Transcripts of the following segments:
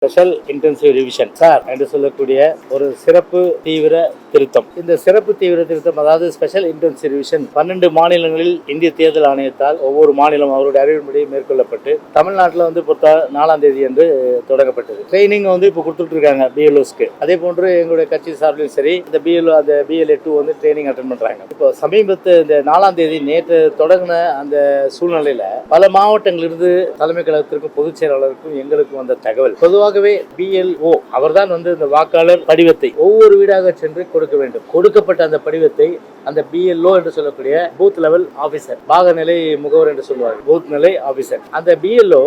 Special intensive revision sir என்று சொல்லக்கூடிய ஒரு சிறப்பு தீவிர திருத்தம். இந்த சிறப்பு தீவிர திருத்தம், அதாவது ஸ்பெஷல் இன்டென்சிவ் ரிவிஷன் 12 மாநிலங்களில் இந்திய தேர்தல் ஆணையத்தால் ஒவ்வொரு மாநிலம் அவருடைய அறிவுறுப்படி மேற்கொள்ளப்பட்டு தமிழ்நாட்டில் பொறுத்த 4ஆம் தேதி என்று தொடங்கப்பட்டது. ட்ரைனிங் இப்போ கொடுத்துட்டு இருக்காங்க பிஎல்ஓஸ்க்கு. அதே போன்று எங்களுடைய கட்சி சார்பிலும் சரி, இந்த பிஎல்ஓ அந்த BLA 2 ட்ரைனிங் அட்டன் பண்றாங்க. இப்போ சமீபத்து இந்த 4ஆம் தேதி நேற்று தொடங்கின அந்த சூழ்நிலையில பல மாவட்டங்களிலிருந்து தலைமை கழகத்திற்கும் பொதுச் செயலாளருக்கும் எங்களுக்கும் வந்த தகவல், பொதுவாகவே BLO அவர்தான் இந்த வாக்காளர் படிவத்தை ஒவ்வொரு வீடாக சென்று கொடுக்க வேண்டும். கொடுக்கப்பட்ட அந்த படிவத்தை அந்த BLO என்று சொல்லக்கூடிய பூத் லெவல் ஆபீசர், பாகநிலை முகவர் என்று சொல்லுவாங்க, பூத் நிலை ஆபீசர், அந்த BLO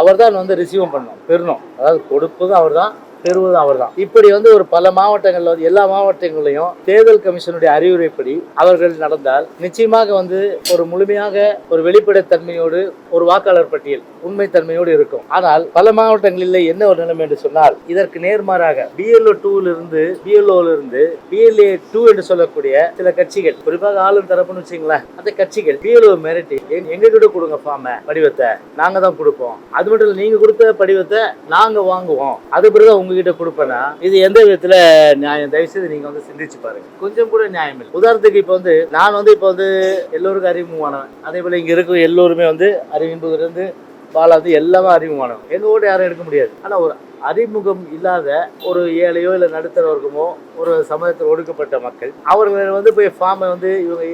அவர்தான் ரிசீவ் பண்ணணும், பெறணும். அதாவது கொடுப்பதும் அவர்தான், பெறுவதும் அவர்தான். இப்படி ஒரு பல மாவட்டங்கள்ல எல்லா மாவட்டங்களையும் தேர்தல் கமிஷனுடைய அறிவுரைப்படி அவர்கள் நடந்தால் நிச்சயமாக ஒரு முழுமையாக ஒரு வெளிப்படைத்தன்மையோடு ஒரு வாக்காளர் பட்டியல் உண்மைத்தன்மையோடு இருக்கும். ஆனால் பல மாவட்டங்களில் என்ன ஒரு நிலைமை என்று சொன்னால், இதற்கு நேர்மாறாக BLO 2 BLA 2 என்று சொல்லக்கூடிய சில கட்சிகள், குறிப்பாக ஆளும் தரப்புன்னு வச்சுங்களேன், அந்த கட்சிகள் BLO மிரட்டி எங்க கிட்ட கொடுங்க ஃபார்ம படிவத்தை, நாங்க தான் கொடுப்போம், அது மட்டும் இல்லை நீங்க கொடுத்த படிவத்தை நாங்க வாங்குவோம், அது பிறகு உங்ககிட்ட கொடுப்பேன்னா இது எந்த விதத்துல நியாயம்? தயவுசெய்து நீங்க சிந்திச்சு பாருங்க. கொஞ்சம் கூட நியாயம் இல்லை. உதாரணத்துக்கு இப்போ நான் இப்போ எல்லோருக்கும் அறிமுகமானவன், அதே போல இங்க இருக்கும் எல்லோருமே அறிமுகம் பாலா எல்லாமே அறிமுகமானவன். எங்க ஓட்டு யாரும் எடுக்க முடியாது. ஆனா ஒரு அறிமுகம் இல்லாத ஒரு ஏழையோ இல்லை நடுத்தர வர்க்கமோ, ஒரு சமூகத்தில் ஒடுக்கப்பட்ட மக்கள், அவர்கள் போய் ஃபார்மை இவங்க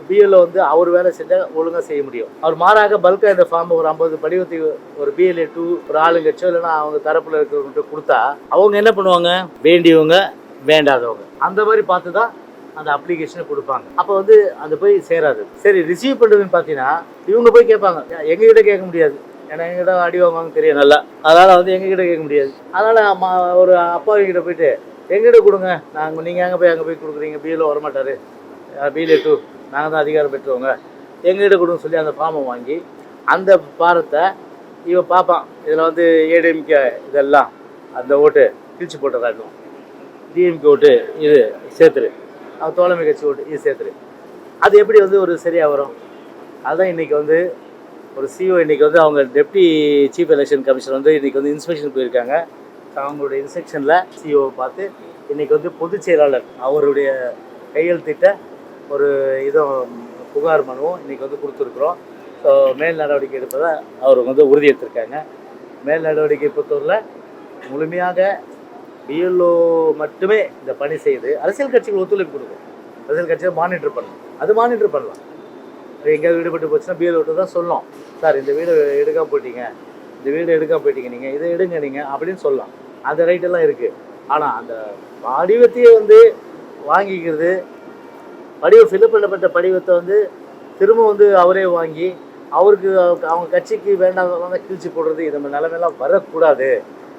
BLO அவர் வேலை செஞ்சால் ஒழுங்காக செய்ய முடியும். அவர் மாறாக பல்காக இந்த ஃபார்மை ஒரு 50 படிவத்தை ஒரு BLA 2 ஒரு ஆளுங்கட்சோ இல்லைன்னா அவங்க தரப்பில் இருக்கிறவங்க கொடுத்தா அவங்க என்ன பண்ணுவாங்க? வேண்டியவங்க வேண்டாதவங்க அந்த மாதிரி பார்த்து தான் அந்த அப்ளிகேஷனை கொடுப்பாங்க. அப்போ அந்த போய் சேராது. சரி, ரிசீவ் பண்ணுறதுன்னு பார்த்தீங்கன்னா இவங்க போய் கேட்பாங்க. எங்ககிட்ட கேட்க முடியாது, ஏன்னா எங்கிட்ட அடி வாங்குவாங்க தெரியும் நல்லா. அதனால் எங்ககிட்ட கேட்க முடியாது. அதனால் ஒரு அப்பாவிங்கிட்ட போயிட்டு எங்கிட்ட கொடுங்க, நீங்கள் அங்கே போய் கொடுக்குறீங்க, BLO வரமாட்டார், BLA 2 நாங்கள் தான் அதிகாரம் பெற்றவங்க, எங்ககிட்ட கொடுங்க சொல்லி அந்த ஃபார்மை வாங்கி அந்த பாரத்தை இவன் பார்ப்பான். இதில் ADMK இதெல்லாம் அந்த ஓட்டு கிழிச்சு போட்டதாக்கும், DMK ஓட்டு இது சேர்த்துரு, அவன் தோழமை கட்சி ஓட்டு இது சேர்த்துரு. அது எப்படி ஒரு சரியாக வரும்? அதுதான் இன்றைக்கி ஒரு CEO இன்றைக்கி அவங்க டெப்டி சீஃப் எலெக்ஷன் கமிஷனர் இன்றைக்கி இன்ஸ்பெக்ஷன் போயிருக்காங்க. அவங்களுடைய இன்ஸ்பெக்ஷனில் CEOவை பார்த்து இன்றைக்கி பொதுச் செயலாளர் அவருடைய கையெழுத்திட்ட ஒரு புகார் மனுவும் இன்றைக்கி கொடுத்துருக்குறோம். ஸோ மேல் நடவடிக்கை எடுப்பதை அவர் உறுதி எடுத்திருக்காங்க. மேல் நடவடிக்கை பொறுத்தவரையில் முழுமையாக BLO மட்டுமே இந்த பணி செய்து அரசியல் கட்சிகள் ஒத்துழைப்பு கொடுக்கும். அரசியல் கட்சியை மானிட்டர் பண்ணலாம், அது மானிட்டர் பண்ணலாம். எங்கேயாவது ஈடுபட்டு போச்சுன்னா BLO தான் சொல்லணும், சார் இந்த வீடு எடுக்காமல் போயிட்டீங்க, இந்த வீடு எடுக்காமல் போயிட்டீங்க, நீங்கள் இதை எடுங்க நீங்கள் அப்படின்னு சொல்லலாம். அந்த ரைட்டெல்லாம் இருக்குது. ஆனால் அந்த படிவத்தையே வாங்கிக்கிறது, படிவம் ஃபில்அப் பண்ணப்பட்ட படிவத்தை திரும்ப அவரே வாங்கி அவருக்கு அவங்க கட்சிக்கு வேண்டாம் கிழிச்சு போடுறது, இந்த நிலைமையெல்லாம் வரக்கூடாது.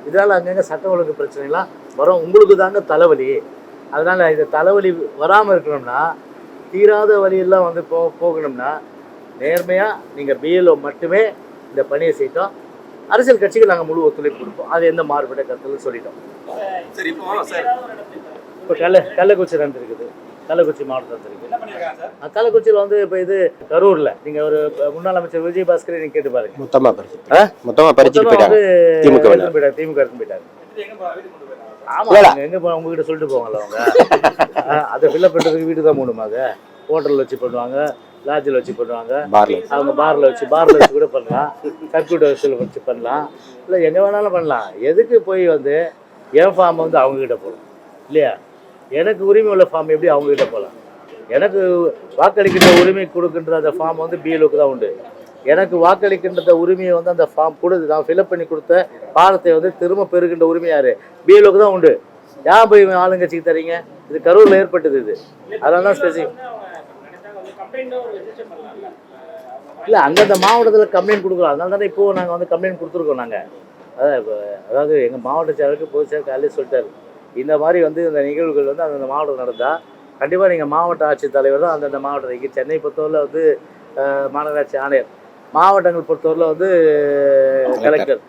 இதனால் அங்கங்கே சட்ட ஒழுங்கு பிரச்சனைலாம் வரும். உங்களுக்கு தாங்க தலைவலி. அதனால் இந்த தலைவலி வராமல் இருக்கணும்னா, தீராத வழியெல்லாம் போகணும்னா நேர்மையாக நீங்கள் BLO மட்டுமே இந்த பணியை செய்தோம். அரசியல் கட்சிகள் நாங்கள் முழு ஒத்துழைப்பு கொடுப்போம். அது எந்த மாறுபட்ட கருத்துன்னு சொல்லிட்டோம். சரி, இப்போ கள்ளக்குறிச்சி நடந்திருக்குது, கள்ளக்குறிச்சி மாவட்டத்தில் இருக்குது. கள்ளக்குறிச்சியில் இப்போ இது கரூரில் நீங்கள் ஒரு முன்னாள் அமைச்சர் விஜயபாஸ்கரை நீங்கள் கேட்டு பாருங்க. மொத்தமாக பறிச்சுட்டு போயிட்டாங்க, திமுக எடுத்து போயிட்டாங்க. ஆமாம், எங்கே உங்ககிட்ட சொல்லிட்டு போவாங்கல்ல அவங்க. அதை ஃபில்அப் பண்ணுறதுக்கு வீட்டு தான் போகணுமாங்க. ஹோட்டலில் வச்சு பண்ணுவாங்க, லாட்ஜில் வச்சு பண்ணுவாங்க, அவங்க பாரில் வச்சு கூட பண்ணலாம், சர்க்யூட் ஹவுஸில் வச்சு பண்ணலாம், இல்லை எங்கே வேணாலும் பண்ணலாம். எதுக்கு போய் என் ஃபார்ம் அவங்கக்கிட்ட போகலாம் இல்லையா? எனக்கு உரிமை உள்ள ஃபார்ம் எப்படி அவங்கக்கிட்ட போகலாம்? எனக்கு வாக்களிக்கின்ற உரிமை கொடுக்கின்ற அந்த ஃபார்ம் BLOக்கு தான் உண்டு. எனக்கு வாக்களிக்கின்ற உரிமையை அந்த ஃபார்ம் கொடுத்து நான் ஃபில்அப் பண்ணி கொடுத்த பாடத்தை திரும்ப பெறுகின்ற உரிமை யார்? BLOக்கு தான் உண்டு. ஏன் போய் ஆளுங்கட்சிக்கு தரீங்க? இது கரூரில் ஏற்பட்டது. இது அதனால தான் ஸ்பெசிஃபிக் இல்லை, அந்தந்த மாவட்டத்தில் கம்ப்ளைண்ட் கொடுக்குறோம். அதனால தானே இப்போது நாங்கள் கம்ப்ளைண்ட் கொடுத்துருக்கோம். நாங்கள் அதாவது எங்கள் மாவட்ட செயலருக்கு பொதுச் செயலர் காலையில் சொல்லிட்டார், இந்த மாதிரி இந்த நிகழ்வுகள் அந்தந்த மாவட்டம் நடந்தால் கண்டிப்பாக நீங்கள் மாவட்ட ஆட்சித்தலைவர் தான் அந்தந்த மாவட்டத்துக்கு. சென்னை பொறுத்தவரையில் மாநகராட்சி ஆணையர், மாவட்டங்கள் பொறுத்தவரையில் கலெக்டர்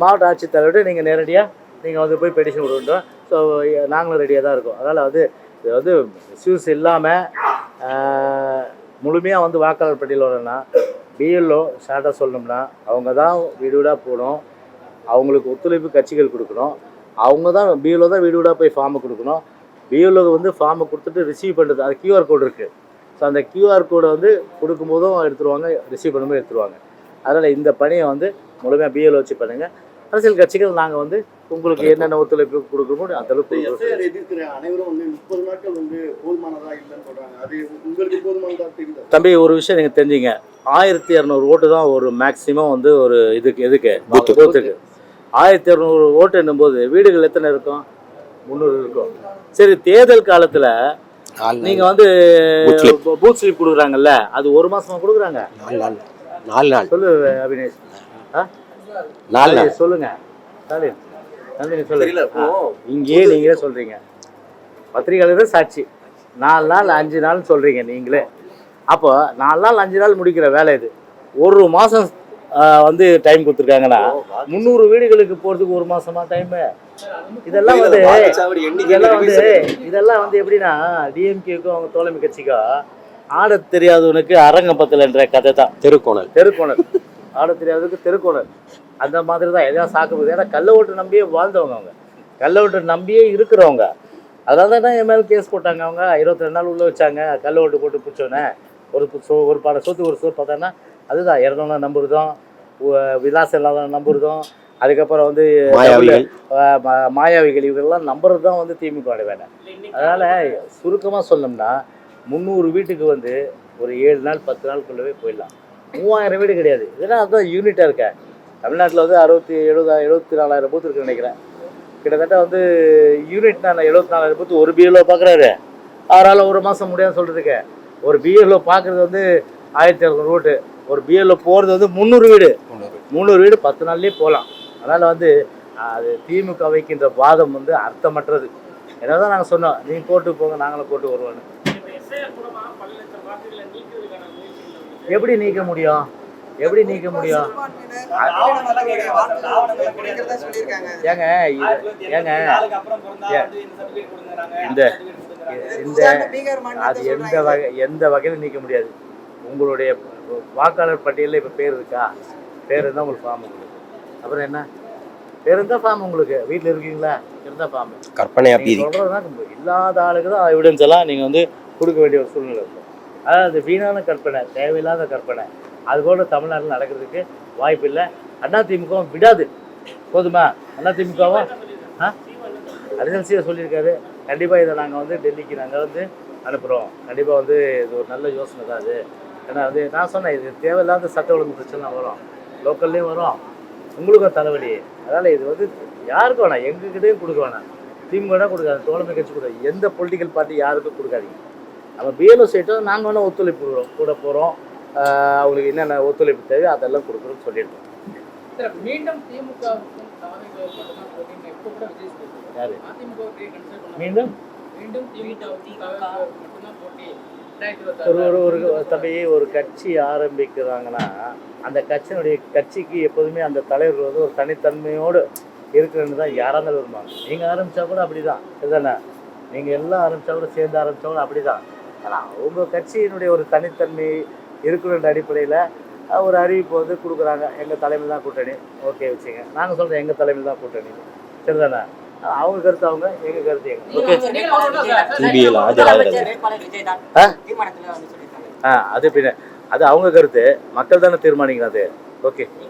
மாவட்ட ஆட்சித்தலைவர்கிட்ட நீங்கள் நேரடியாக நீங்கள் போய் பெட்டிஷன் கொடுக்கணும். ஸோ நாங்களும் ரெடியாக தான் இருக்கோம். அதனால் இது இஷ்யூஸ் இல்லாமல் முழுமையாக வாக்காளர் பட்டியல் வரணும்னா BLO ஷார்ட்டாக சொல்லணும்னா அவங்க தான் வீடு வீடாக போகணும். அவங்களுக்கு ஒத்துழைப்பு கட்சிகள் கொடுக்கணும். அவங்க தான் பிஎல்ஓ தான் வீடு வீடாக போய் ஃபார்மை கொடுக்கணும். பிஎல்ஓ வந்து ஃபார்மை கொடுத்துட்டு ரிசீவ் பண்ணுறது, அது கியூஆர் கோடு இருக்குது. ஸோ அந்த கியூஆர் கோடை வந்து கொடுக்கும்போதும் எடுத்துருவாங்க, ரிசீவ் பண்ணும்போது எடுத்துருவாங்க. அதனால் இந்த பணியை வந்து முழுமையாக பிஎல்ஓ வச்சு பண்ணுங்கள். அரசியல் கட்சிகள் நாங்கள் வந்து உங்களுக்கு என்னென்ன ஒத்துழைப்பு கொடுக்கணுமோ அந்த அளவுக்கு எதிர்க்கிற அனைவரும் வந்து 30 நாட்கள் வந்து போதுமானதா இல்லைன்னு சொல்றாங்க. அது உங்களுக்கு போதுமானதா தெரியுதா? தம்பி, ஒரு விஷயம் நீங்கள் தெரிஞ்சிங்க, 1200 ஓட்டு தான் ஒரு மேக்ஸிமம் வந்து ஒரு எதுக்கு பூத்துக்கு 1200 ஓட்டு என்னும்போது வீடுகள் எத்தனை இருக்கும்? 300 இருக்கும். சரி, தேர்தல் காலத்தில் நீங்கள் வந்து பூத் ஸ்லிப் கொடுக்குறாங்கல்ல, அது ஒரு மாசமா கொடுக்குறாங்க? 4 நாள் சொல்லு அபினேஷ். 4 நாள் சொல்லுங்க ஸ்டாலின், நந்தினி சொல்லுங்க. இங்கேயே நீங்களே சொல்றீங்க, பத்திரிகையாளர் சாட்சி, 4 நாள் 5 நாள் சொல்றீங்க நீங்களே. அப்போ 4 நாள் 5 நாள் முடிக்கிற வேலை இது. ஒரு மாசம் வந்து டைம் கொடுத்துருக்காங்கன்னா 300 வீடுகளுக்கு போகிறதுக்கு ஒரு மாசமா டைமு? இதெல்லாம் வந்து எப்படின்னா டிஎம்கேக்கும் அவங்க தோழமை கட்சிக்கும் ஆட தெரியாதவனுக்கு அரங்கப்பத்தலன்ற கதை தான். தெருக்கோணல் ஆட தெரியாதவனுக்கு தெருக்கோணல். அந்த மாதிரி தான் எதாவது சாக்கு போகுது. ஏன்னா கள்ள ஓட்டு நம்பியே வாழ்ந்தவங்க, அவங்க கள்ள ஓட்டு நம்பியே இருக்கிறவங்க. அதனால தான் என் மேலே கேஸ் போட்டாங்க. அவங்க 22 நாள் உள்ளே வச்சாங்க. கள்ள ஓட்டு போட்டு பிடிச்சோன்னே ஒரு பாட சொத்து ஒரு சோறு பார்த்தாங்கன்னா அதுதான் இறந்தவங்க நம்புறதும், விலாசம் இல்லாத நம்புறதும், அதுக்கப்புறம் வந்து மாயாவிகள் இவங்கெல்லாம் நம்புறது தான் வந்து திமுக வேலை. அதனால் சுருக்கமாக சொன்னோம்னா 300 வீட்டுக்கு வந்து ஒரு 7 நாள் 10 நாளுக்குள்ளவே போயிடலாம். 3000 வீடு கிடையாது. இதெல்லாம் அதுதான் யூனிட்டாக இருக்க. தமிழ்நாட்டில் வந்து 74,000 பூத்து இருக்குன்னு நினைக்கிறேன். கிட்டத்தட்ட வந்து யூனிட் நான் 74,000 பூத்து ஒரு பிஎல்ஓ பார்க்குறாரு. அவரால் ஒரு மாதம் முடியாதுன்னு சொல்கிறதுக்கு. ஒரு பிஎல்ஓ பார்க்குறது வந்து 1200 ஓட்டு, ஒரு பிஎல்ஓ போகிறது வந்து 300 வீடு 10 நாள்லேயே போகலாம். அதனால் வந்து அது திமுக வைக்கின்ற வாதம் வந்து அர்த்தமற்றது. என்ன தான் நாங்கள் சொன்னோம், நீங்கள் கோர்ட்டுக்கு போங்க, நாங்களும் கோர்ட்டுக்கு வருவோன்னு. எப்படி நீக்க முடியும்? ஏங்க அது எந்த வகையில் நீக்க முடியாது. உங்களுடைய வாக்காளர் பட்டியலில் இப்போ பேர் இருக்கா? பேர் இருந்தால் உங்களுக்கு ஃபார்ம் உங்களுக்கு. அப்புறம் என்ன? பேர் இருந்தால் ஃபார்ம் உங்களுக்கு வீட்டில் இருக்கீங்களா? இருந்தால் ஃபார்ம். கற்பனை சொல்கிறதுனா இல்லாத ஆளுக்கு தான் எவிடன்ஸ் எல்லாம் நீங்கள் வந்து கொடுக்க வேண்டிய ஒரு சூழ்நிலை இருக்கும். அதாவது வீணான கற்பனை, தேவையில்லாத கற்பனை, அதுபோல் தமிழ்நாட்டில் நடக்கிறதுக்கு வாய்ப்பு இல்லை. அதிமுகவும் விடாது. போதுமா? அதிமுகவும் அரசியல் சொல்லியிருக்காரு. கண்டிப்பாக இதை நாங்கள் வந்து டெல்லிக்கு நாங்கள் வந்து அனுப்புகிறோம். கண்டிப்பாக வந்து இது ஒரு நல்ல யோசனை தான் அது. ஏன்னா வந்து நான் சொன்னேன், இது தேவையில்லாத சட்ட ஒழுங்கு பிரச்சனை வரும், லோக்கல்லையும் வரும், உங்களுக்கும் தலைவலி. அதனால் இது வந்து யாருக்கும் வேணாம், எங்ககிட்டையும் கொடுக்க வேணாம். திமுக கொடுக்காது, தோழமை கட்சி கொடுக்காது, எந்த பொலிட்டிக்கல் பார்ட்டி யாருக்கும் கொடுக்காதீங்க. நம்ம பிஎல்ஓ சைட்டும் நாங்கள் வேணால் ஒத்துழைப்பு கூட போகிறோம். அவங்களுக்கு என்னென்ன ஒத்துழைப்பு தேவை அதெல்லாம் கொடுக்குறோன்னு சொல்லியிருக்கோம். மீண்டும் திமுக யாரு மீண்டும் ஒரு தம்பி ஒரு கட்சி ஆரம்பிக்கிறாங்கன்னா அந்த கட்சிக்கு எப்போதுமே அந்த தலைவர் வந்து ஒரு தனித்தன்மையோடு இருக்கிறன்னு தான் யாராக இருந்தாலும் வருவாங்க. நீங்கள் ஆரம்பித்தா கூட அப்படி தான் இதுதானே, நீங்கள் எல்லாம் ஆரம்பித்தா கூட சேர்ந்து ஆரம்பித்தா கூட அப்படி தான். ஆனால் உங்கள் கட்சியினுடைய ஒரு தனித்தன்மை இருக்கிற அடிப்படையில் ஒரு அறிவிப்பு வந்து கொடுக்குறாங்க, எங்கள் தலைமையில் தான் கூட்டணி. ஓகே வச்சுங்க, நாங்கள் சொல்கிறோம் எங்கள் தலைமையில் தான் கூட்டணி. சரிதானே? அவங்க கருத்து அவங்க, எங்கள் கருத்து எங்கள். ஓகே, அது பின்ன அது அவங்க கருத்து, மக்கள் தானே தீர்மானிக்கணும் அது. ஓகே.